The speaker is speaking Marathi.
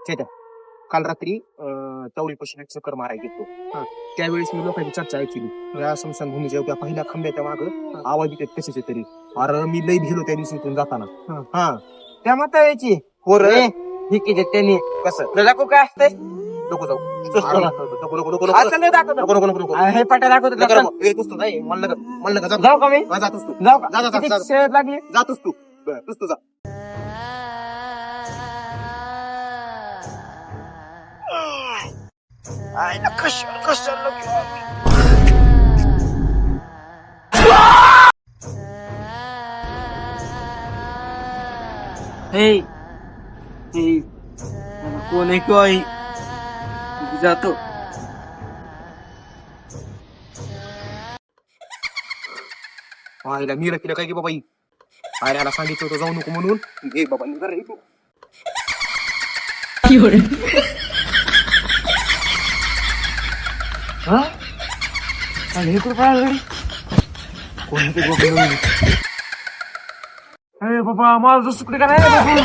चेत्या काल रात्री चौलीपासून एक चक्कर मारायला गेलो. त्यावेळेस मी लोकांची चर्चा ऐकली. या स्मशानभूमीच्या त्या पहिल्या खांब्याच्या माग आवाज येते कशाचे तरी. अरे मी लई भिलो त्या दिवशी इथून जाताना. हा त्या म्हाताऱ्याची पोर ठीक त्यांनी कसं दाखव काय असतंय नको जाऊ नको नको नको असं नाही दाखवत नको नको नको नको हे पाट्या दाखवतो तूच तू नाही म्हणलं का जाऊ का मी जातोस तू जाऊ का जा, जा, जा, किती जा. शेत लागली जातोस तू तूच तू जा. हे कोण आहे किंवा जातो आईला मी केलं काय की बाबा ही आयला सांगितलं होतं जाऊ नको म्हणून घे बाबा निघा रे तू. हे कृपया कोण बाबा माझं सुकडे का नाही